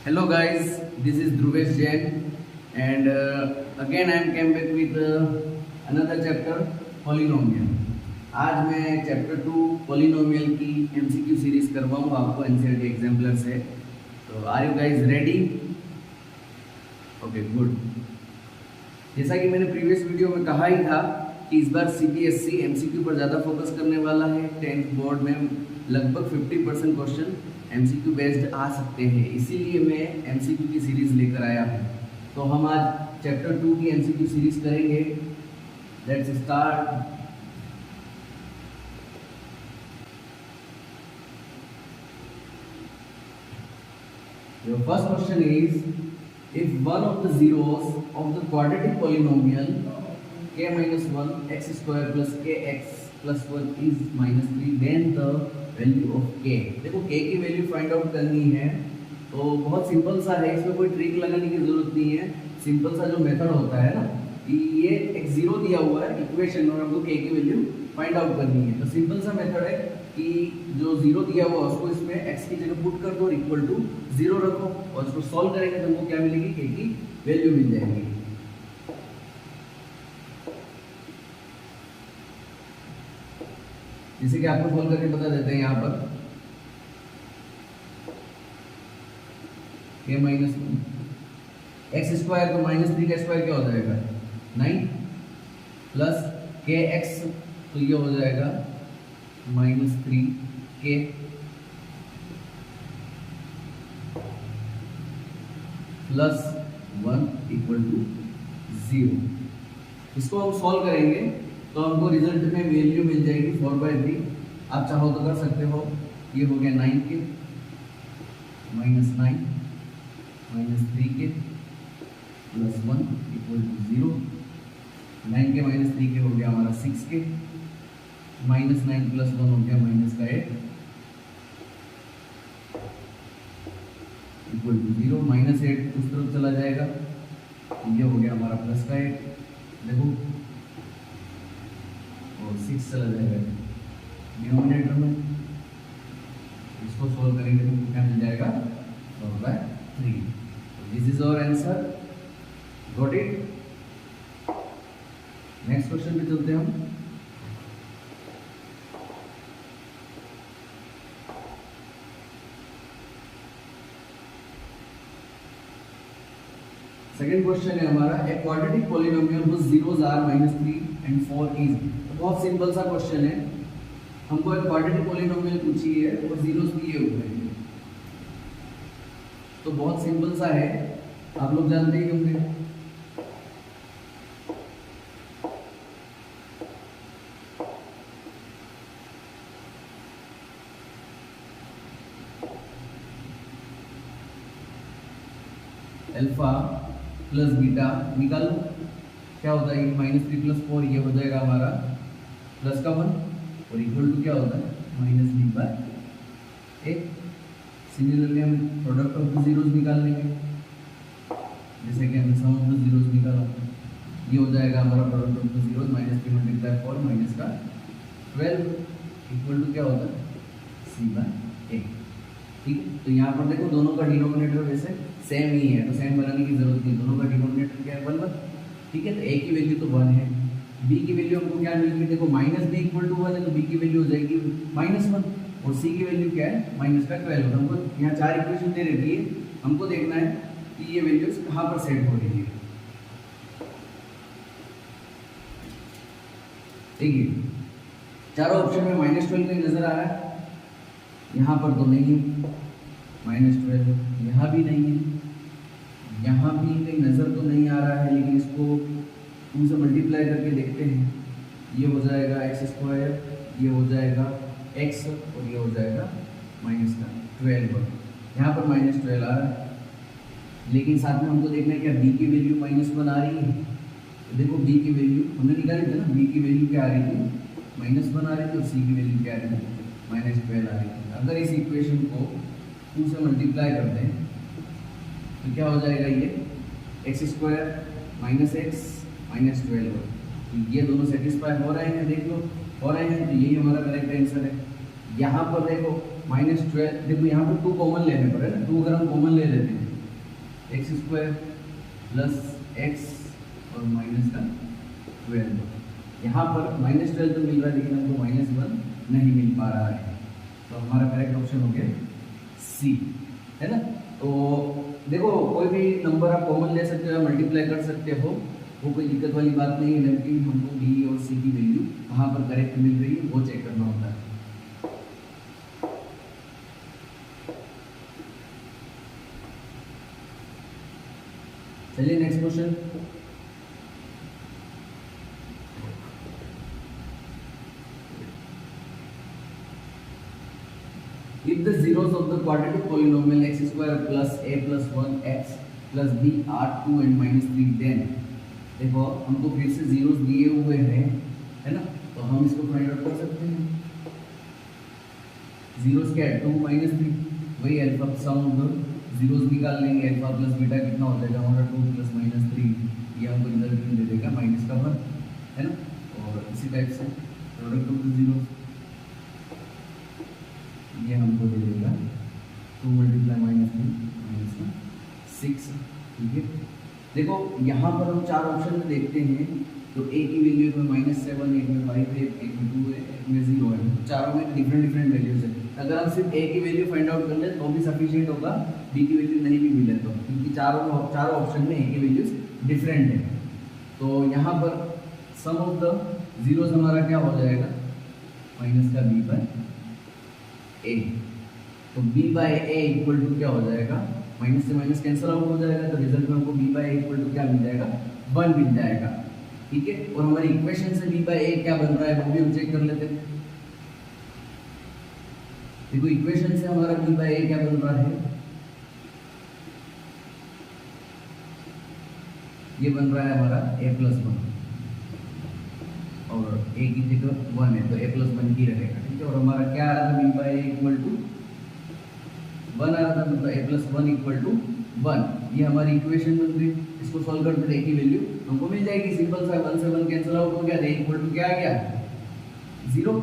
Hello guys, this is Dhruvesh Jain and again I am came back with another chapter polynomial. आज मैं chapter 2 polynomial की MCQ series करवाऊंगा आपको NCERT exemplar से। तो are you guys ready? Okay good. जैसा कि मैंने प्रीवियस वीडियो में कहा ही था कि इस बार सीबीएसई एमसीक्यू पर ज़्यादा फोकस करने वाला है। 10th बोर्ड में लगभग 50% क्वेश्चन एमसीक्यू बेस्ड आ सकते हैं, इसीलिए मैं एमसीक्यू की सीरीज लेकर आया हूँ। तो हम आज चैप्टर 2 की एमसीक्यू सीरीज करेंगे। Let's start. Your first question is, if one of the zeros of the quadratic polynomial k minus 1 x square plus kx plus 1 is minus 3, then the value of k। देखो k की value find out करनी है तो बहुत simple सा है, इसमें कोई ट्रिक लगाने की जरूरत नहीं है। सिंपल सा जो मेथड होता है ना, ये एक जीरो दिया हुआ है इक्वेशन और हमको k की वैल्यू फाइंड आउट करनी है। तो सिंपल सा मेथड है कि जो जीरो दिया हुआ है उसको इसमें x की जगह पुट कर दो और इक्वल टू जीरो रखो और इसको सॉल्व करेंगे तो हमको क्या मिलेगी, k की वैल्यू मिल जाएगी। जैसे कि आपको सॉल्व करके बता देते हैं यहाँ पर k माइनस एक्स स्क्वायर, तो माइनस 3 का स्क्वायर क्या हो जाएगा 9 प्लस के एक्स, तो ये हो जाएगा minus 3k plus 1 equal to 0। इसको हम सॉल्व करेंगे तो हमको रिजल्ट में वैल्यू मिल जाएगी 4/3। आप चाहो तो कर सकते हो। ये हो गया 9k minus 9 minus 3k plus 1 equal to 0। 9k minus 3k हो गया हमारा 6k, माइनस 9 प्लस 1 हो गया माइनस का 8 इक्वल टू 0। माइनस 8 उस तरफ चला जाएगा, ये हो गया हमारा प्लस का 8 देखो, और 6 चला जाएगा डिनोमिनेटर में। इसको सोल्व करेंगे तो क्या मिल जाएगा 4/3। This is our answer. Got it? Next question पे चलते हैं हम। सेकेंड क्वेश्चन है हमारा, a quadratic polynomial whose zeros are -3 and 4 is। तो बहुत सिंपल सा क्वेश्चन है। हमको एक क्वाड्रेटिक पॉलिनोमियल पूछी है और जीरोस दिए हुए हैं, तो बहुत सिंपल सा है, आप लोग जानते ही होंगे। अल्फा प्लस बीटा निकालो, क्या होता है -3 प्लस 4, ये हो जाएगा हमारा प्लस का 1 और इक्वल टू क्या होता है -b/a। सिमिलरली हम प्रोडक्ट ऑफ द जीरोस निकाल लेंगे, जैसे कि हमने सम ऑफ द जीरोस निकाला, ये हो जाएगा हमारा product of the zeros -3 × 4 minus का 12 इक्वल टू क्या होता है c/a। ठीक है, तो यहाँ पर देखो दोनों का डिनोमिनेटर वैसे सेम ही है, तो सेम बनाने की जरूरत नहीं, दोनों का डिनोमिनेटर क्या है 1। ठीक है, तो a की वैल्यू तो 1 है, b की वैल्यू हमको क्या मिलेगी, देखो माइनस b इक्वल टू 1 है तो b की वैल्यू हो जाएगी -1 और c की वैल्यू क्या है माइनस का 12। हमको यहाँ 4 इक्वेशन दे रखी है, हमको देखना है कि ये वैल्यूज कहाँ पर सेट हो रही है। देखिए चारों ऑप्शन में -12 कहीं नजर आ रहा है, यहाँ पर तो नहीं है -12, यहाँ भी नहीं है, यहाँ भी कहीं नज़र तो नहीं आ रहा है, लेकिन इसको 2 से मल्टीप्लाई करके देखते हैं। ये हो जाएगा x², ये हो जाएगा x और ये हो जाएगा माइनस का 12। यहाँ पर -12 आ रहा है, लेकिन साथ में हमको देखना है क्या b की वैल्यू -1 आ रही है। तो देखो b की वैल्यू हमने निकाली थी ना, b की वैल्यू क्या आ रही थी -1 आ रही थी और c की वैल्यू क्या आ रही थी -12 आ रही थी। अगर इस इक्वेशन को 2 से मल्टीप्लाई करते हैं तो क्या हो जाएगा, ये x² माइनस x माइनस 12, तो ये दोनों सेटिस्फाई हो रहे हैं, देख लो हो रहे हैं, तो यही हमारा करेक्ट आंसर है। यहाँ पर देखो -12, देखो यहाँ पर 2 कॉमन लेने पर है ना, 2 अगर हम कॉमन ले लेते हैं एक्स स्क्वायर प्लस एक्स और माइनस का 12। यहाँ पर -12 तो मिल रहा है लेकिन हमको -1 नहीं मिल पा रहा है, तो हमारा करेक्ट ऑप्शन हो गया सी, है ना। तो देखो कोई भी नंबर आप कॉमन ले सकते हो या मल्टीप्लाई कर सकते हो, वो कोई दिक्कत वाली बात नहीं है, लेकिन हमको बी और सी की वैल्यू कहाँ पर करेक्ट मिल रही है वो चेक करना होता है। चलिए next question. If the zeros of the quadratic polynomial x square plus a plus 1x plus b are 2 and -3, then देखो हमको फिर से जीरोस दिए हुए हैं, है ना, तो हम इसको फाइंड आउट कर सकते हैं। जीरोस क्या है 2 -3, वही alpha sum of the zeros निकाल लेंगे, अल्फा प्लस बीटा कितना हो जाएगा हमारा 2 + -3, ये हमको रिजल्ट में दे देगा -1, है ना। और इसी टाइप से प्रोडक्ट ऑफ द जीरोस ये हमको दे देगा 2 × -3 -6, ठीक है। देखो यहाँ पर हम चार ऑप्शन में देखते हैं, तो ए की वैल्यू में -7, एक में 5 है, एक में 2 है, एक में 0 है, तो चारों में डिफरेंट वैल्यूज है। अगर हम सिर्फ ए की वैल्यू फाइंड आउट कर ले तो भी सफिशिएंट होगा, बी की वैल्यू नहीं भी मिले तो, क्योंकि चारों ऑप्शन में ए की वैल्यूज डिफरेंट है। तो यहाँ पर सम ऑफ द जीरोस हमारा क्या हो जाएगा माइनस का b बाय a, तो b by a equal to क्या हो जाएगा, माइनस से माइनस कैंसिल आउट हो जाएगा, तो रिजल्ट में हमको b by a equal to क्या मिल जाएगा 1 मिल जाएगा, ठीक है। और हमारी इक्वेशन से b बाय a क्या बन रहा है वो भी हम चेक कर लेते हैं। देखो इक्वेशन से हमारा b बाय a क्या बन रहा है, ये बन रहा है हमारा a + 1 और a की जगह 1 है तो a + 1 ही रहेगा, ठीक है। और हमारा क्या आ रहा था b by a equal to 1 आ रहा था, मतलब a + 1 इक्वल टू 1, ये हमारी इक्वेशन बन गई। इसको सॉल्व करते हैं, a की वैल्यू हमको मिल जाएगी, सिंपल सा 1 से 1 कैंसिल आउट हो गया, a इक्वल टू क्या आ गया 0,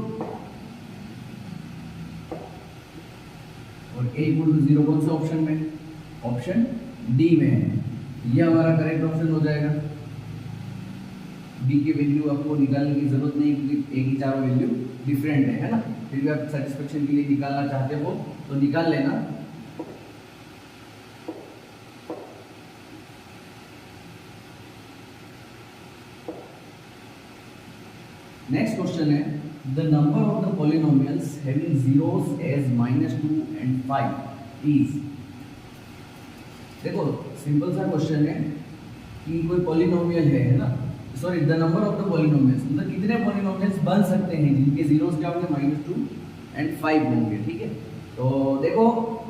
और a इक्वल टू 0 कौन से ऑप्शन में, ऑप्शन डी में है, ये हमारा करेक्ट ऑप्शन हो जाएगा। b की वैल्यू आपको निकालने की जरूरत नहीं क्योंकि a की चारों वैल्यू डिफरेंट है ना, फिर भी आप सेटिस्फेक्शन के लिए निकालना चाहते हो तो निकाल लेना। नेक्स्ट क्वेश्चन है the number of the polynomials having zeros as -2 and 5 is. देखो सिंपल सा क्वेश्चन है कि कोई पॉलिनोमियल है ना, sorry the number of the polynomials, मतलब कितने पॉलिनोमियल्स बन सकते हैं जिनके जीरोस क्या होंगे -2 and 5 होंगे, ठीक है। तो देखो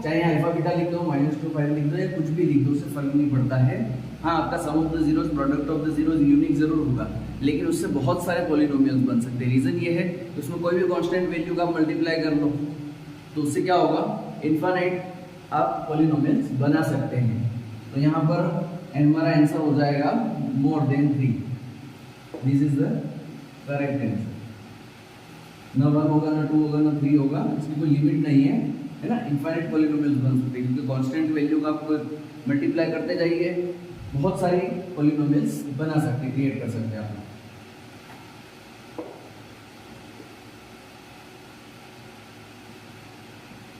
चाहे अल्फा बीटा लिख दो, -2 5 लिख दो या कुछ भी लिख दो, उससे फर्क नहीं पड़ता है। हाँ आपका sum of the zeros product of the zeros unique जरूर होगा, लेकिन उससे बहुत सारे पॉलिनोमियल्स बन सकते हैं। रीजन ये है कि उसमें कोई भी कांस्टेंट वैल्यू का मल्टीप्लाई कर लो तो उससे क्या होगा इनफाइनाइट आप पॉलिनोमियल्स बना सकते हैं। तो यहाँ पर हमारा आंसर हो जाएगा more than 3, this is the correct answer. ना 1 होगा ना 2 होगा ना 3 होगा, इसकी कोई लिमिट नहीं है ना, इनफाइनाइट पॉलिनोमियल्स बन सकते हैं क्योंकि कांस्टेंट वैल्यू का आप मल्टीप्लाई करते जाइए, बहुत सारी पॉलिनोमियल्स बना सकते हैं, क्रिएट कर सकते हैं आप।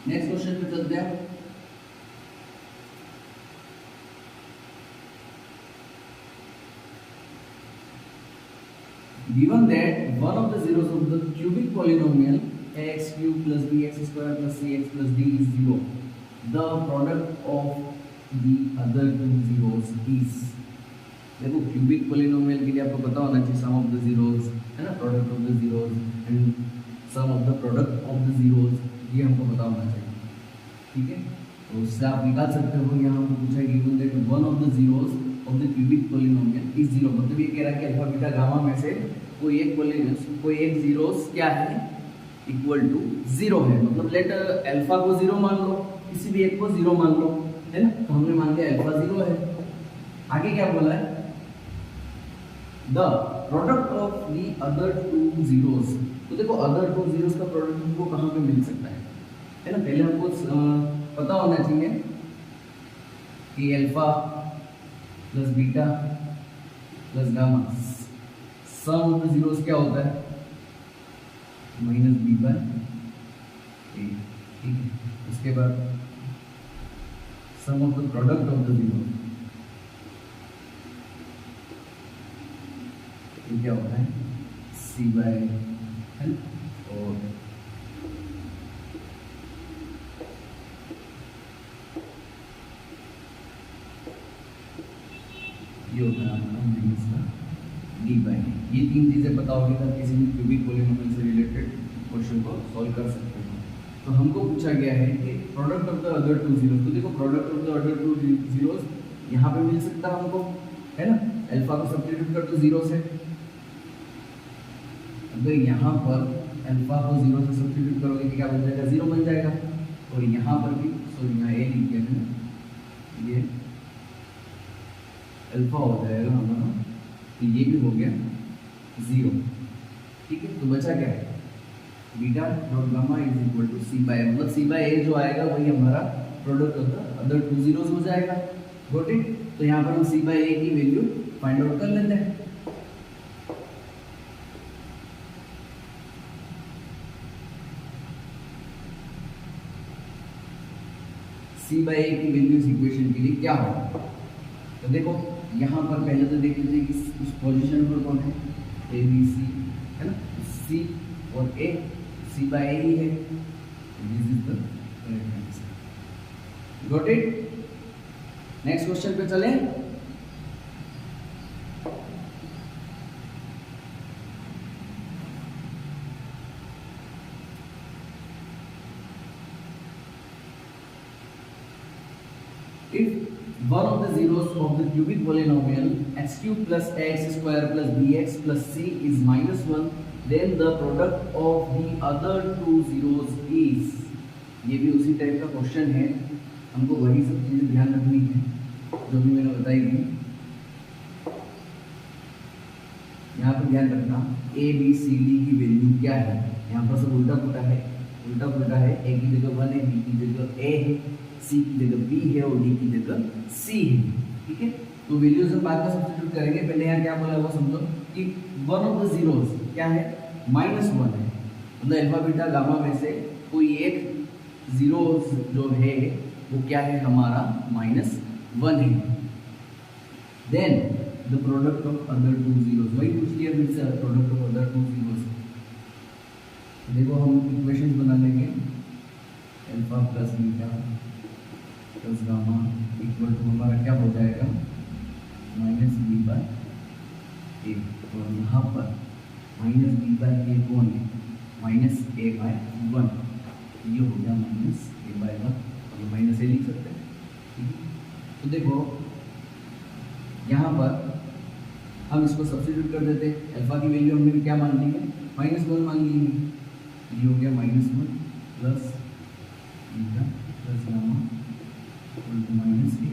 नेक्स्ट क्वेश्चन पे चलते हैं। Given that one of the zeros of the cubic polynomial ax³ plus bx² plus cx plus d is 0, the product of the other two zeros is। देखो क्यूबिक पॉलिनोमियल के लिए आपको पता होना चाहिए सम ऑफ द जीरोस, है ना, product of the zeros and sum of the product of the zeros, ये हमको पता होना चाहिए, ठीक है। तो उससे आप निकाल सकते हो। यहाँ हमको पूछा है given that one of the zeros of the cubic polynomial is 0, मतलब ये कह रहा है कि अल्फा बीटा गामा में से कोई एक जीरोस क्या है इक्वल टू 0 है, मतलब लेट अल्फा को 0 मान लो, किसी भी एक को 0 मान लो, है ना। तो हमने मान लिया अल्फा 0 है। आगे क्या बोला है the product of the other two zeros. तो देखो अदर टू जीरोस का प्रोडक्ट हमको कहाँ पे मिल सकता है ना, पहले हमको पता होना चाहिए कि alpha plus beta plus gamma sum of the zeros क्या होता है, माइनस बी बाय ए, ठीक है। उसके बाद sum of the product of the zero ये क्या होता है, सी बाय एल, और ये होता है हमारा माइनस का डी बाई। ये तीन चीज़ें पता होगी तब किसी भी क्यूबिक पॉलीनोमियल से रिलेटेड क्वेश्चन को सॉल्व कर सकते हो। तो हमको पूछा गया है कि product of the other two zeros, तो देखो product of the other two zeros यहाँ पे मिल सकता है हमको, है ना। अल्फा को सब्स्टिट्यूट कर दो जीरो से, अगर यहाँ पर अल्फा को जीरो से सब्स्टिट्यूट करोगे तो क्या बन जाएगा, जीरो बन जाएगा। और यहाँ पर भी सॉरी यहाँ ए लिख दिया मैंने, ये अल्फा हो जाएगा हमारा, तो ये भी हो गया जीरो, ठीक है। तो बचा क्या है, beta dot gamma is equal to C by, मतलब सी बाय ए जो आएगा वही हमारा product of the other two zeros हो जाएगा। Got it. तो यहाँ पर हम सी बाय ए की वैल्यू फाइंड आउट कर लेते हैं। सी बाय ए की वैल्यू इस इक्वेशन के लिए क्या होगा, तो देखो यहाँ पर पहले तो देख लीजिए कि उस पोजीशन पर कौन है, ए बी सी, है ना। सी और ए, सी बाय ए ही है, this is the correct answer. Got it. Next question पे चलें। If one of the zeros of the cubic polynomial x cube plus x square plus bx plus c is minus 1, then the product of the other two zeros is, ये भी उसी type का question है, हमको वही सब चीज़ें ध्यान रखनी है जो भी मैंने बताई थी। यहाँ पर ध्यान रखना ए बी सी डी की वैल्यू क्या है, यहाँ पर सब उल्टा पुल्टा है, उल्टा पुल्टा है। ए की जगह 1 है, बी की जगह ए है, सी की जगह बी है और डी की जगह सी है, ठीक है। तो वैल्यूज हम बाद में सब्स्टिट्यूट करेंगे, पहले यहाँ क्या बोला वो समझो कि वन ऑफ द जीरोस क्या है, माइनस 1 है, मतलब अल्फा बीटा गामा में से कोई एक जीरो जो है वो क्या है हमारा माइनस 1 है। Then the product of other two zeros, वही पूछ लिया फिर से, product of other two zeros. देखो हम इक्वेशंस बना लेंगे, alpha plus beta plus gamma equal to हमारा क्या हो जाएगा, माइनस बी बाय ए, और यहाँ पर माइनस बी बाय ए कौन है, माइनस ए बाय 1, ये हो गया माइनस ए बाय 1, ये माइनस ए लिख सकते हैं, ठीक है। तो देखो यहाँ पर हम इसको सब्स्टिट्यूट कर देते हैं, अल्फा की वैल्यू हमने क्या मान ली है, -1 मान ली है, ये हो गया -1 plus beta plus gamma minus A,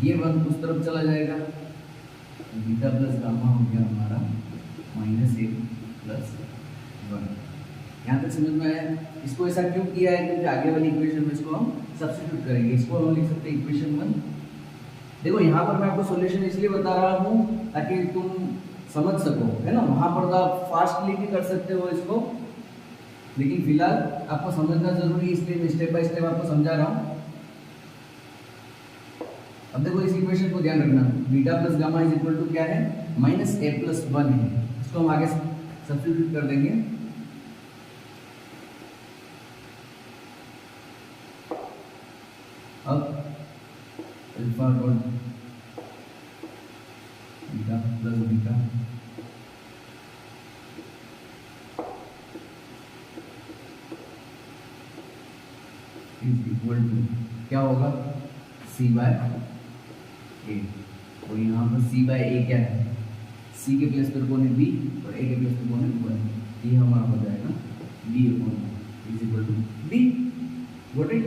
ये 1 उस तरफ चला जाएगा, बीटा प्लस गामा हो गया हमारा -a प्लस 1। यहाँ तक समझ में आया। इसको ऐसा क्यों किया है, क्योंकि आगे वाली इक्वेशन में इसको हम सब्स्टिट्यूट करेंगे। इसको हम लिख सकते हैं इक्वेशन 1। देखो यहाँ पर मैं आपको सॉल्यूशन इसलिए बता रहा हूँ ताकि तुम समझ सको, है ना। वहाँ पर तो आप फास्टली भी कर सकते हो इसको, लेकिन फिलहाल आपको समझना जरूरी है, इसलिए मैं स्टेप बाय स्टेप आपको समझा रहा हूँ। अब देखो इस इक्वेशन को ध्यान रखना, beta plus gamma is equal to क्या है, -a प्लस 1 है। इसको हम आगे सब्स्टिट्यूट कर देंगे। अब alpha dot beta plus beta is equal to क्या होगा, सी बाय ए, और यहाँ पर सी बाय ए क्या है, सी के प्लेस पर कौन है बी, और ए के प्लेस पर कौन है 1, ये हमारा हो जाएगा B is equal to B. Got it.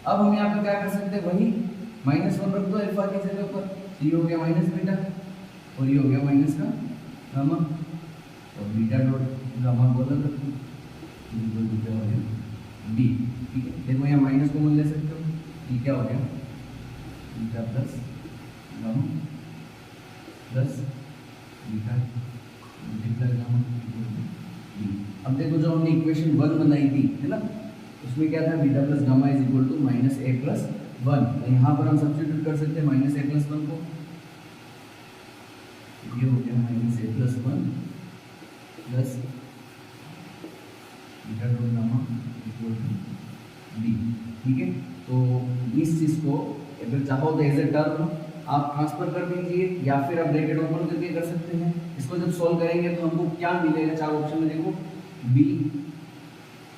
अब हम यहाँ पे क्या कर सकते हैं, वही -1 रख दो अल्फा की जगह पर, ये हो गया माइनस बीटा और ये हो गया माइनस का गामा, और बीटा डॉट गामा को अलग रख दो, इक्वल टू क्या हो गया बी, ठीक है। देखो यहाँ माइनस को ले सकते हो, ये क्या हो गया beta beta plus gamma plus beta multiply gamma equal to B. अब देखो जो हमने इक्वेशन 1 बनाई थी है ना, उसमें क्या था, beta plus gamma is equal to minus A plus 1। तो यहाँ पर हम सब्स्टिट्यूट कर सकते हैं माइनस ए प्लस 1 को, ये हो गया minus A plus 1 plus beta dot gamma equal to B. ठीक है, तो इस चीज़ को अगर चाहो तो एज ए टर्म आप ट्रांसफर कर दीजिए या फिर आप ब्रैकेट ओपन करके कर सकते हैं। इसको जब सॉल्व करेंगे तो हमको क्या मिलेगा, चार ऑप्शन में देखो बी,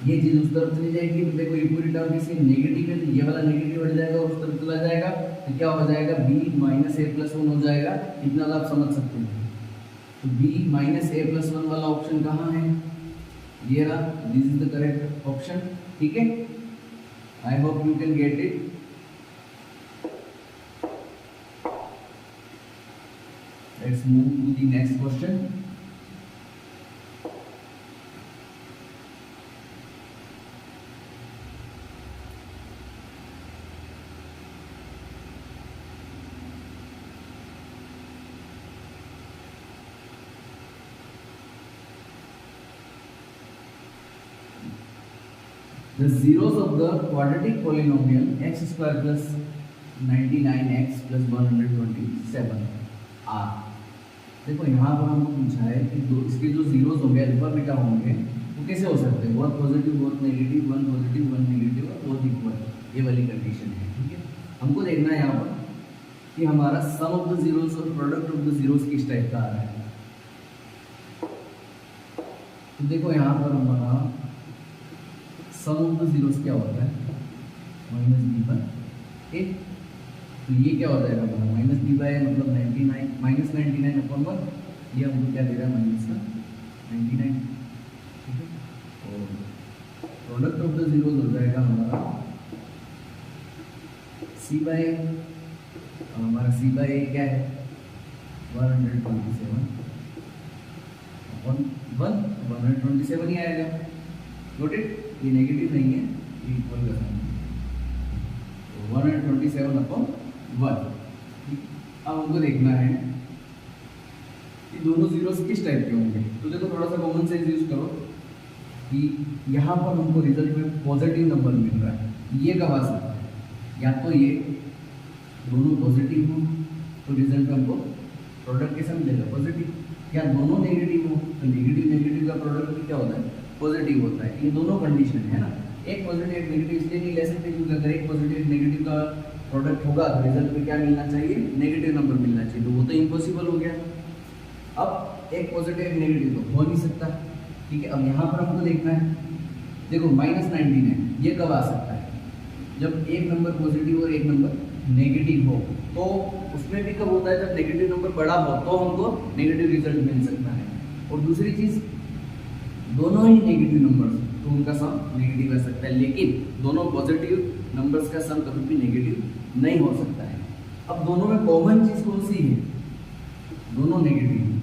ये चीज़ उस तरफ चली जाएगी तो देखो ये पूरी टर्म इसकी नेगेटिव है तो ये वाला नेगेटिव हट जाएगा और उस तरफ चला जाएगा तो क्या हो जाएगा बी माइनस ए प्लस 1 हो जाएगा। इतना तो आप समझ सकते हैं। तो बी माइनस ए प्लस 1 वाला ऑप्शन कहाँ है, ये रहा, this is the correct option. ठीक है, आई hope you can get it. Let's move to the next question. The zeros of the quadratic polynomial x square plus 99x plus 127 are। देखो यहाँ पर हमको पूछा है कि इसके जो जीरोस होंगे अल्फा बीटा होंगे वो कैसे हो सकते हैं, बहुत पॉजिटिव बहुत negative, one positive one negative और बहुत इक्वल, ये वाली कंडीशन है। ठीक है, हमको देखना है यहाँ पर कि हमारा सम ऑफ द जीरोस और प्रोडक्ट ऑफ द जीरोस किस टाइप का आ रहा है। तो देखो यहाँ पर हमारा सम ऑफ द जीरोस क्या होता है, माइनस बी बाय ए। तो ये क्या हो जाएगा हमारा माइनस बी बाय मतलब 99 माइनस 99 अपॉन 1, ये हमको क्या दे रहा है माइनस का 99। ठीक है, और प्रोडक्ट ऑफ द जीरोस हो जाएगा हमारा सी बाय, हमारा सी बाय ए क्या है 127 अपॉन 1, 127 ही आएगा। नोट इट, ये नेगेटिव नहीं है, ये इक्वल का साइन है, 127 अपॉन 1। अब हमको देखना है कि दोनों जीरोस किस टाइप के होंगे। तो देखो थोड़ा सा कॉमन सेंस यूज करो कि यहाँ पर हमको रिजल्ट में पॉजिटिव नंबर मिल रहा है, ये कब आ सकता है, या तो ये दोनों पॉजिटिव हो तो रिजल्ट हमको प्रोडक्ट कैसा मिलेगा पॉजिटिव, या दोनों नेगेटिव हो तो नेगेटिव नेगेटिव का प्रोडक्ट भी क्या होता है पॉजिटिव होता है। ये दोनों कंडीशन है ना, एक पॉजिटिव एक नेगेटिव इसलिए नहीं ले सकते क्योंकि अगर एक पॉजिटिव एक नेगेटिव का प्रोडक्ट होगा तो रिजल्ट में क्या मिलना चाहिए, नेगेटिव नंबर मिलना चाहिए, तो वो तो इम्पॉसिबल हो गया। अब एक पॉजिटिव एक नेगेटिव तो हो नहीं सकता। ठीक है, अब यहाँ पर हमको देखना है, देखो माइनस 99 ये कब आ सकता है, जब एक नंबर पॉजिटिव और एक नंबर नेगेटिव हो। तो उसमें भी कब होता है, जब नेगेटिव नंबर बड़ा हो तो हमको नेगेटिव रिजल्ट मिल सकता है। और दूसरी चीज़, दोनों ही नेगेटिव नंबर्स तो उनका सम नेगेटिव आ सकता है, लेकिन दोनों पॉजिटिव नंबर्स का सम कभी भी नेगेटिव नहीं हो सकता है। अब दोनों में कॉमन चीज कौन सी है, दोनों नेगेटिव,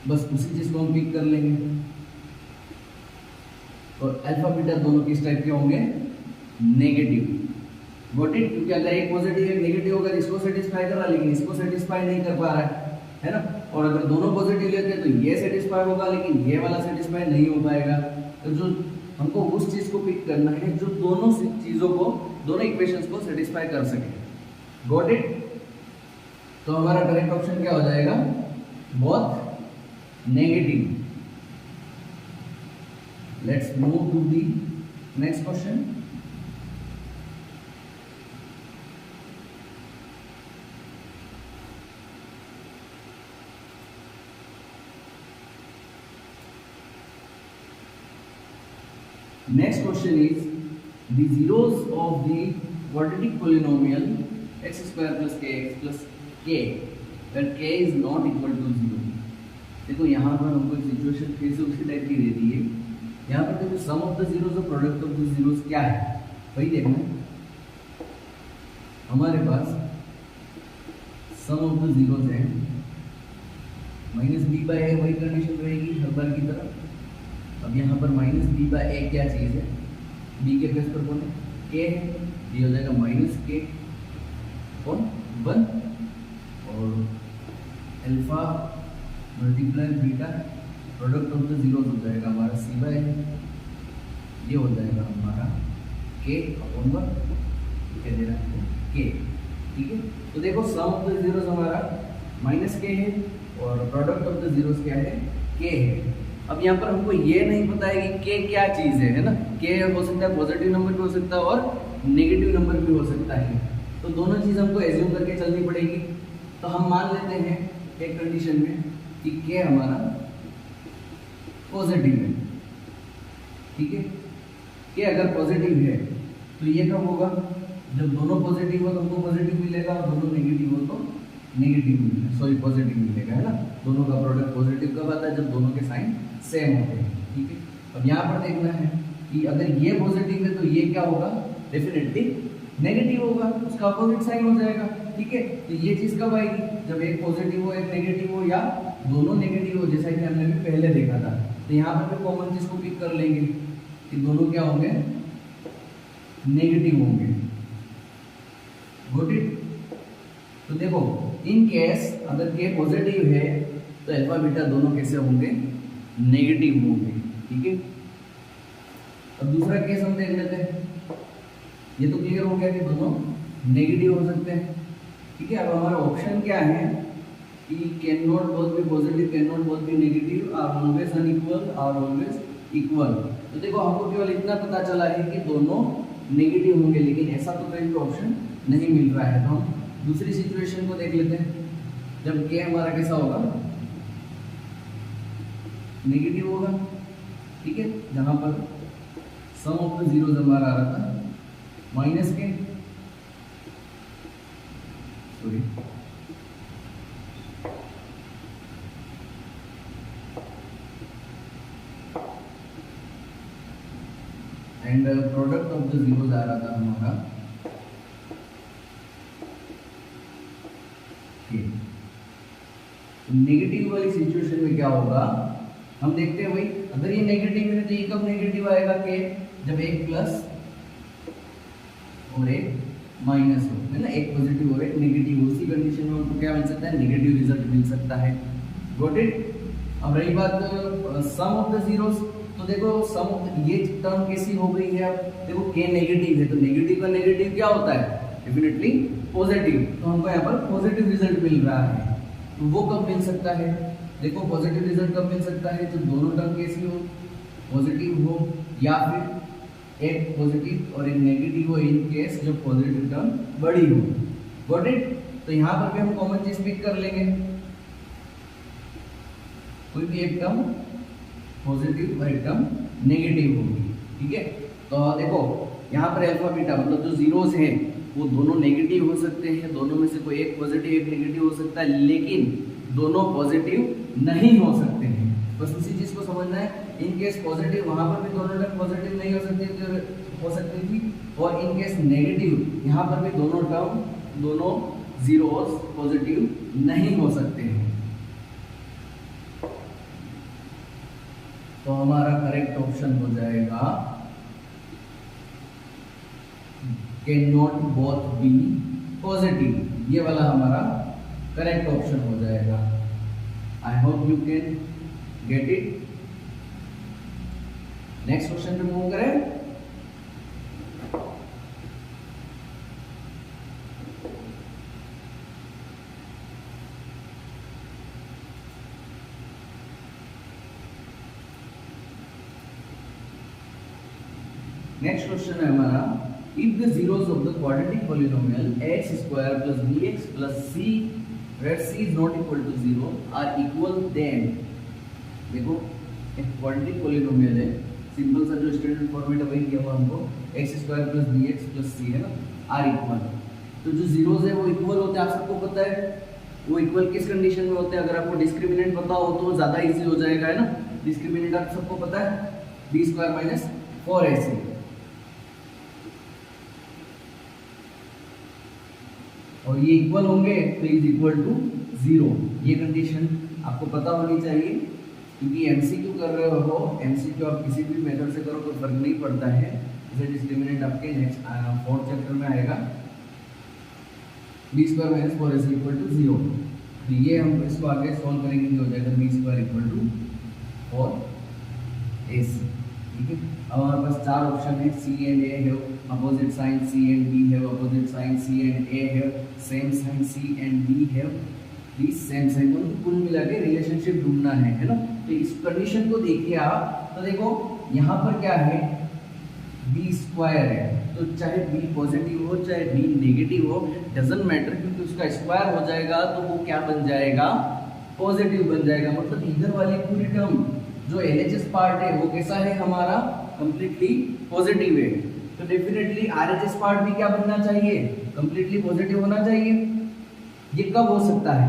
बस उसी चीज को हम पिक कर लेंगे। और अल्फा बीटा दोनों किस टाइप के होंगे, नेगेटिव। गॉट इट, क्योंकि अगर एक पॉजिटिव एक नेगेटिव होगा इसको सेटिस्फाई कर रहा है लेकिन इसको सेटिस्फाई नहीं कर पा रहा है ना। और अगर दोनों पॉजिटिव लेते हैं तो ये सेटिस्फाई होगा लेकिन ये वाला सेटिस्फाई नहीं हो पाएगा। तो जो हमको उस चीज को पिक करना है जो दोनों चीजों को, दोनों इक्वेशंस को सेटिस्फाई कर सके। गॉट इट, तो हमारा करेक्ट ऑप्शन क्या हो जाएगा, both negative. Let's move to the next question. Next question is the zeros of the quadratic polynomial x square plus kx plus k where k is not equal to 0। देखो यहाँ पर हमको situation फिर से उसी टाइप की दे दी है। यहाँ पर देखो सम ऑफ द जीरोस और प्रोडक्ट ऑफ द जीरोस क्या है वही देखना। हमारे पास सम ऑफ द जीरोस है माइनस बी बाय ए, वही कंडीशन रहेगी हर बार की तरह। अब यहाँ पर माइनस बी बाय ए क्या चीज़ है, बी के प्लेस पर कौन है, के है, ये हो जाएगा माइनस के अपॉन 1 और alpha multiply beta product of the zeros हो जाएगा हमारा सी बाय ये हो जाएगा हमारा के अपॉन 1 क्या दे रहा है के। ठीक है, तो देखो सम ऑफ द जीरोस हमारा माइनस के है और प्रोडक्ट ऑफ द जीरोस क्या है के है। अब यहाँ पर हमको ये नहीं पता है कि के क्या चीज़ है ना, के हो सकता है पॉजिटिव नंबर भी हो सकता है और नेगेटिव नंबर भी हो सकता है, तो दोनों चीज़ हमको एज्यूम करके चलनी पड़ेगी। तो हम मान लेते हैं एक कंडीशन में कि के हमारा पॉजिटिव है। ठीक है, के अगर पॉजिटिव है तो ये कब होगा, जब दोनों पॉजिटिव हो तो हमको पॉजिटिव मिलेगा और दोनों नेगेटिव हो तो नेगेटिव मिलेगा, सॉरी पॉजिटिव मिलेगा, है ना। दोनों का प्रोडक्ट पॉजिटिव कब आता है, जब दोनों के साइन सेम होते हैं। ठीक है, अब यहाँ पर देखना है कि अगर ये पॉजिटिव है तो ये क्या होगा, डेफिनेटली नेगेटिव होगा, उसका अपोजिट साइन हो जाएगा। ठीक है, तो ये चीज़ कब आएगी, जब एक पॉजिटिव हो एक नेगेटिव हो या दोनों नेगेटिव हो, जैसा कि हमने भी पहले देखा था। तो यहाँ पर कॉमन चीज़ को पिक कर लेंगे कि दोनों क्या होंगे, नेगेटिव होंगे। Got it. तो देखो इन केस अगर के पॉजिटिव है तो अल्फा बीटा दोनों कैसे होंगे, नेगेटिव होंगे। ठीक है, अब दूसरा केस हम देख लेते हैं। ये तो क्लियर हो गया कि दोनों नेगेटिव हो सकते हैं। ठीक है, अब हमारा ऑप्शन क्या है कि can not both be positive, can not both be negative, are always unequal, are always equal. तो देखो हमको केवल इतना पता चला है कि दोनों नेगेटिव होंगे, लेकिन ऐसा तो कहीं भी ऑप्शन नहीं मिल रहा है। तो हम दूसरी सिचुएशन को देख लेते हैं, जब के हमारा कैसा होगा, नेगेटिव होगा। ठीक है, जहां पर सम ऑफ द जीरोस हमारा आ रहा था माइनस के, sorry and product of the zeros आ रहा था हमारा के। नेगेटिव वाली सिचुएशन में क्या होगा, हम देखते हैं भाई, अगर ये नेगेटिव है तो ये कब नेगेटिव आएगा के, जब एक प्लस और एक माइनस हो, है ना, एक पॉजिटिव और एक नेगेटिव हो। उसी कंडीशन में हमको क्या मिल सकता है, नेगेटिव रिजल्ट मिल सकता है। Got it. अब रही बात सम ऑफ द जीरोस, तो देखो सम ये टर्म कैसी हो गई है, अब देखो के नेगेटिव है तो नेगेटिव का नेगेटिव क्या होता है, डेफिनेटली पॉजिटिव। तो हमको यहाँ पर पॉजिटिव रिजल्ट मिल रहा है। तो वो कब मिल सकता है, देखो पॉजिटिव रिजल्ट कब मिल सकता है, जब दोनों टर्म कैसी हो, पॉजिटिव हो, या फिर एक पॉजिटिव और एक नेगेटिव हो, इन केस जब पॉजिटिव टर्म बड़ी हो। Got it. तो यहाँ पर भी हम कॉमन चीज पिक कर लेंगे, कोई भी एक टर्म पॉजिटिव और एक टर्म नेगेटिव होगी। ठीक है, तो देखो यहाँ पर अल्फा बीटा मतलब जो जीरोस है वो दोनों नेगेटिव हो सकते हैं, दोनों में से कोई एक पॉजिटिव एक नेगेटिव हो सकता है, लेकिन दोनों पॉजिटिव नहीं हो सकते हैं। बस उसी चीज को समझना है। इन केस पॉजिटिव वहां पर भी दोनों टर्म पॉजिटिव नहीं हो सकती थी, और इन केस नेगेटिव यहाँ पर भी दोनों टर्म दोनों जीरोस पॉजिटिव नहीं हो सकते हैं। तो हमारा करेक्ट ऑप्शन हो जाएगा can not both be positive, ये वाला हमारा करेक्ट ऑप्शन हो जाएगा। I hope you can get it. Next question पे मूव करें। नेक्स्ट क्वेश्चन है हमारा, if the zeros of the quadratic polynomial x square plus bx plus c where c is not equal to 0 are equal, then देखो एक quadratic polynomial है, simple सा जो standard format है वही दिया हुआ हमको, x square plus bx plus c है ना, आर इक्वल। तो जो जीरोस है वो इक्वल होते हैं, आप सबको पता है। वो इक्वल किस कंडीशन में होते हैं, अगर आपको डिस्क्रिमिनेंट पता हो तो ज़्यादा इजी हो जाएगा, है ना। डिस्क्रिमिनेंट आप सबको पता है, b स्क्वायर माइनस 4ac। और ये इक्वल होंगे तो इज इक्वल टू 0, ये कंडीशन आपको पता होनी चाहिए, क्योंकि एमसीक्यू कर रहे हो, एमसीक्यू आप किसी भी मेथड से करो कोई फर्क नहीं पड़ता है। जैसे डिस्क्रिमिनेंट आपके नेक्स्ट 4th चैप्टर में आएगा, B square minus 4ac equal to 0। तो ये हम इसको आगे सॉल्व करेंगे, हो जाएगा B square equal to 4ac। ठीक है, अब हमारे पास चार ऑप्शन है, सी एंड ए है, opposite sign C and B है, opposite sign C and A है, same sign C and B है, प्लीज सेम साइन, तो कुल मिला के रिलेशनशिप ढूंढना है ना। तो इस कंडीशन को देखिए आप, तो देखो यहाँ पर क्या है, बी स्क्वायर है, तो चाहे बी पॉजिटिव हो चाहे बी नेगेटिव हो, डजंट मैटर, क्योंकि उसका स्क्वायर हो जाएगा तो वो क्या बन जाएगा, पॉजिटिव बन जाएगा। मतलब इधर वाली पूरी टर्म जो LHS पार्ट है वो कैसा है हमारा, कंप्लीटली पॉजिटिव है। तो डेफिनेटली RHS पार्ट भी क्या बनना चाहिए, कंप्लीटली पॉजिटिव होना चाहिए। ये कब हो सकता है,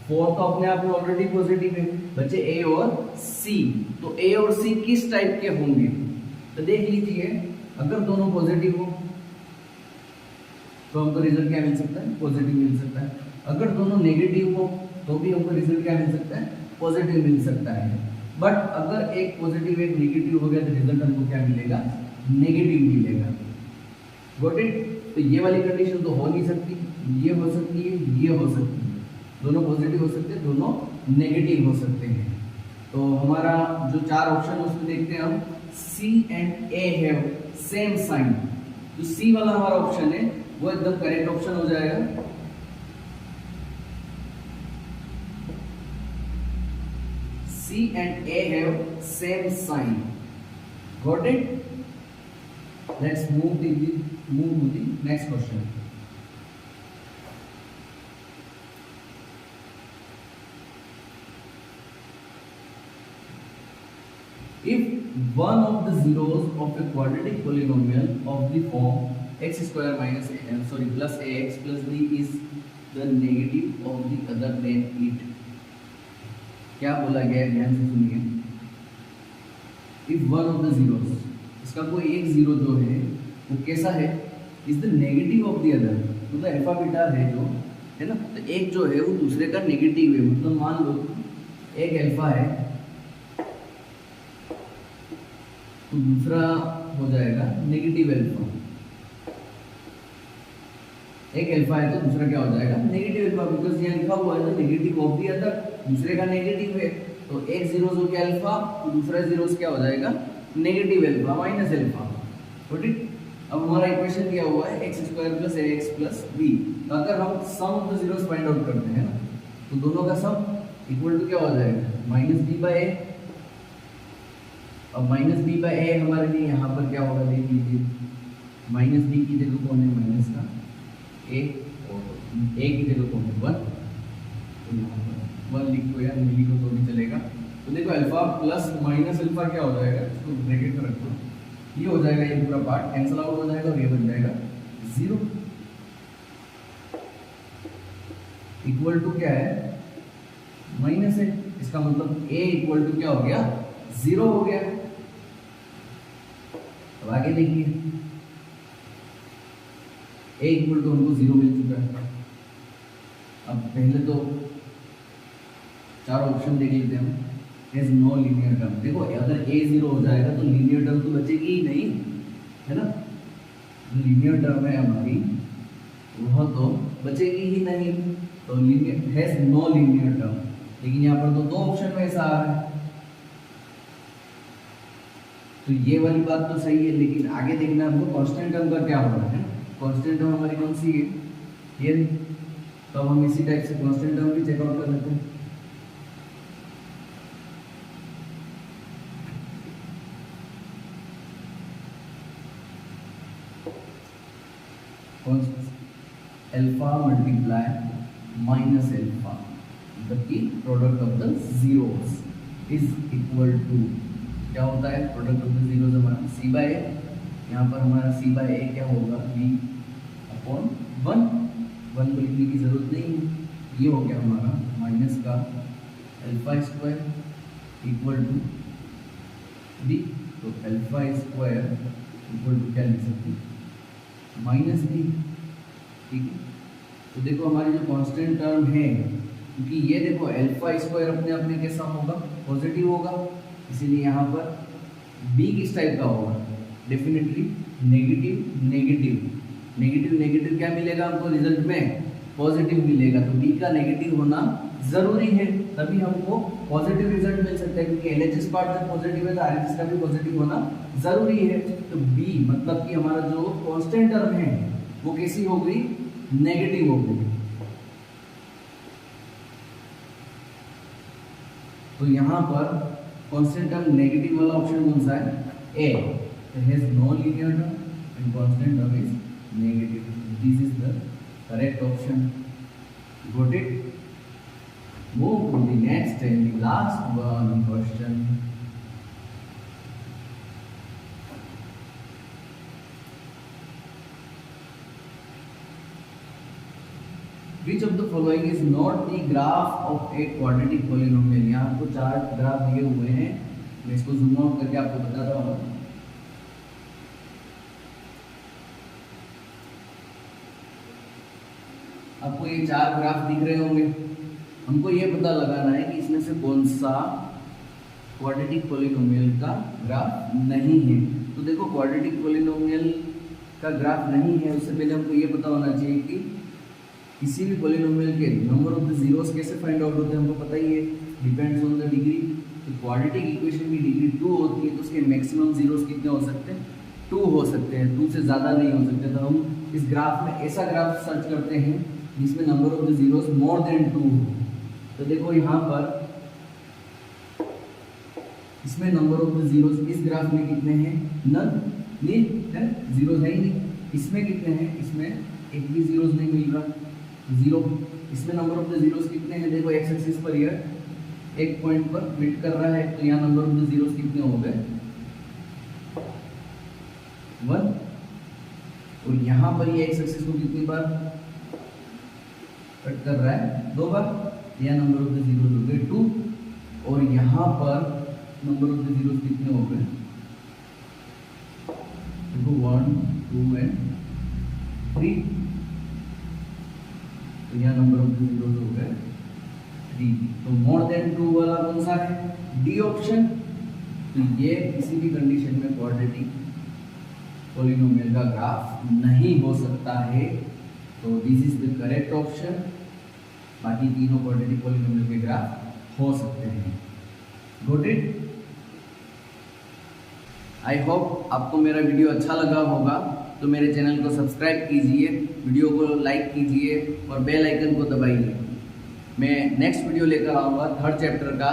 4 तो अपने आप में ऑलरेडी पॉजिटिव है, बचे A और C। तो A और C किस टाइप के होंगे, तो देख लीजिए, अगर दोनों पॉजिटिव हो तो हमको रिजल्ट क्या मिल सकता है, पॉजिटिव मिल सकता है। अगर दोनों नेगेटिव हो तो भी हमको रिजल्ट क्या मिल सकता है, पॉजिटिव मिल सकता है। बट अगर एक पॉजिटिव एक नेगेटिव हो गया तो रिजल्ट हमको क्या मिलेगा, नेगेटिव मिलेगा। Got it. तो ये वाली कंडीशन तो हो नहीं सकती, ये हो सकती है, ये हो सकती है, दोनों पॉजिटिव हो सकते हैं, दोनों नेगेटिव हो सकते हैं। तो हमारा जो चार ऑप्शन है उसमें देखते हैं हम, C and A have same sign. जो सी वाला हमारा ऑप्शन है वो एकदम करेक्ट ऑप्शन हो जाएगा। C and A have same sign. Got it? Let's move to the next question. If one of the zeros of a quadratic polynomial of the form x square minus plus ax plus b is the negative of the other than it. क्या बोला गया है, ध्यान से सुनिए। If one of the zeros, इसका कोई एक जीरो जो है वो कैसा है, is the negative of the other, मतलब अल्फा बीटा है जो है ना, तो एक जो है वो दूसरे का नेगेटिव है। मतलब मान लो एक अल्फा है तो दूसरा हो जाएगा नेगेटिव अल्फा, एक अल्फा है तो दूसरा क्या हो जाएगा, नेगेटिव अल्फा, बिकॉज यहाँ लिखा हुआ है नेगेटिव ऑफ द अदर, दूसरे का नेगेटिव है, तो एक जीरो हो गया अल्फा तो दूसरा जीरो क्या हो जाएगा, नेगेटिव अल्फा माइनस अल्फा। ठीक, अब हमारा इक्वेशन दिया हुआ है x square plus ax plus b। तो अगर हम sum of the zeros find out करते हैं ना, तो दोनों का सम इक्वल टू क्या हो जाएगा, माइनस बी बाई ए। अब माइनस बी बाई ए हमारे लिए यहाँ पर क्या होगा, देख लीजिए, माइनस बी की जगह कौन है, माइनस का ए, और ए की जगह कौन है, 1, तो यहाँ पर 1 लिख दो या नहीं लिखो तो भी चलेगा। तो देखो अल्फा प्लस माइनस अल्फा क्या हो जाएगा, इसको ब्रैकेट में रखो, ये हो जाएगा, ये पूरा पार्ट कैंसिल आउट हो जाएगा और ये बन जाएगा 0 इक्वल टू क्या है, माइनस है, इसका मतलब a इक्वल टू क्या हो गया, 0 हो गया। अब आगे देखिए, a इक्वल टू हमको 0 मिल चुका है। अब पहले तो चार ऑप्शन देख लेते हैं हम, हैज नो लीनियर टर्म। देखो अगर a 0 हो जाएगा तो लीनियर टर्म तो बचेगी ही नहीं, है ना, लीनियर टर्म है हमारी वह तो बचेगी ही नहीं, तो linear has no linear term. लेकिन यहाँ पर तो दो ऑप्शन में ऐसा आ रहा है, तो ये वाली बात तो सही है, लेकिन आगे देखना हमको कांस्टेंट टर्म का क्या हो रहा है। कांस्टेंट टर्म हमारी कौन सी है, ये, तो हम इसी टाइप से कांस्टेंट टर्म भी चेकआउट कर लेते हैं। अल्फा मल्टीप्लाई माइनस अल्फा, मतलब कि product of the zeros is equal to क्या होता है, प्रोडक्ट ऑफ द जीरोस हमारा सी बाय ए, यहाँ पर हमारा सी बाय ए क्या होगा, बी अपॉन 1 को लिखने की जरूरत नहीं है, ये हो गया हमारा माइनस का alpha square equal to B, तो अल्फा स्क्वायर इक्वल टू क्या लिख सकते हैं, माइनस बी। ठीक है, तो देखो हमारी जो कांस्टेंट टर्म है, क्योंकि ये देखो अल्फा स्क्वायर अपने आप में कैसा होगा, पॉजिटिव होगा, इसीलिए यहाँ पर बी किस टाइप का होगा, definitely negative negative negative negative क्या मिलेगा हमको रिजल्ट में, पॉजिटिव मिलेगा, तो बी का नेगेटिव होना जरूरी है, तभी हमको पॉजिटिव रिजल्ट मिल सकता है, क्योंकि LHS पार्ट जब पॉजिटिव है तो RHS का भी पॉजिटिव होना जरूरी है। तो बी मतलब कि हमारा जो कांस्टेंट टर्म है वो कैसी हो गई, नेगेटिव हो गई। तो यहाँ पर कांस्टेंट टर्म नेगेटिव वाला ऑप्शन कौन सा है, A, has no linear term and constant term is negative, this is the correct option. Got it? Move to the next and the last one question. Which of the following is not the graph of a quadratic polynomial? यहाँ आपको चार graph दिए हुए हैं, मैं इसको zoom out करके आपको बताता हूँ। आपको ये चार ग्राफ दिख रहे होंगे, हमको ये पता लगाना है कि इसमें से कौन सा क्वाड्रेटिक पॉलिनोमियल का ग्राफ नहीं है। तो देखो क्वाड्रेटिक पॉलिनोमियल का ग्राफ नहीं है, उससे पहले हमको ये पता होना चाहिए कि किसी भी पॉलिनोमियल के नंबर ऑफ द जीरोस कैसे फाइंड आउट होते हैं, हमको पता ही है, डिपेंड्स ऑन द डिग्री। तो क्वाड्रेटिक इक्वेशन की डिग्री 2 होती है, तो उसके मैक्सिमम जीरोस कितने हो सकते हैं, 2 हो सकते हैं, 2 से ज़्यादा नहीं हो सकते। तो हम इस ग्राफ में ऐसा ग्राफ सर्च करते हैं जिसमें number of the zeros more than 2 हो। तो देखो यहाँ पर इसमें नंबर ऑफ द जीरोस इस ग्राफ में कितने हैं, नन, नील है, जीरोस है ही नहीं। इसमें कितने हैं, इसमें एक भी जीरोस नहीं मिल रहा, 0। इसमें नंबर ऑफ द जीरोस कितने हैं, देखो एक्स एक्सिस पर यह एक पॉइंट पर मीट कर रहा है, तो यहाँ नंबर ऑफ द जीरोस कितने हो गए, 1। और यहाँ पर ये एक्स एक्सिस को कितनी बार कट कर रहा है, 2 बार, यह नंबर ऑफ द जीरोस हो गए 2। और यहाँ पर नंबर ऑफ द जीरोस कितने हो गए, देखो 1, 2 एंड 3। तो यहाँ नंबर ऑफ द जीरोस हो गए 3। तो मोर देन 2 वाला कौन सा है, डी ऑप्शन। तो ये किसी भी कंडीशन में क्वाड्रेटिक पॉलिनोमियल का ग्राफ नहीं हो सकता है, तो this is the correct option. बाकी तीनों क्वाड्रेटिक पॉलिनोमियल के ग्राफ हो सकते हैं। Got it? आई होप आपको मेरा वीडियो अच्छा लगा होगा, तो मेरे चैनल को सब्सक्राइब कीजिए, वीडियो को लाइक कीजिए और बेल आइकन को दबाइए। मैं नेक्स्ट वीडियो लेकर आऊँगा 3rd चैप्टर का।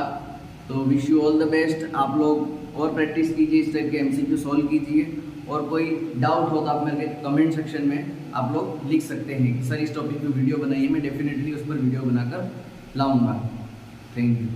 तो wish you all the best. आप लोग और प्रैक्टिस कीजिए, इस टाइप के MCQ सॉल्व कीजिए, और कोई डाउट हो तो आप मेरे कमेंट सेक्शन में आप लोग लिख सकते हैं कि सर इस टॉपिक पे वीडियो बनाइए, मैं डेफिनेटली उस पर वीडियो बनाकर लाऊंगा। Thank you.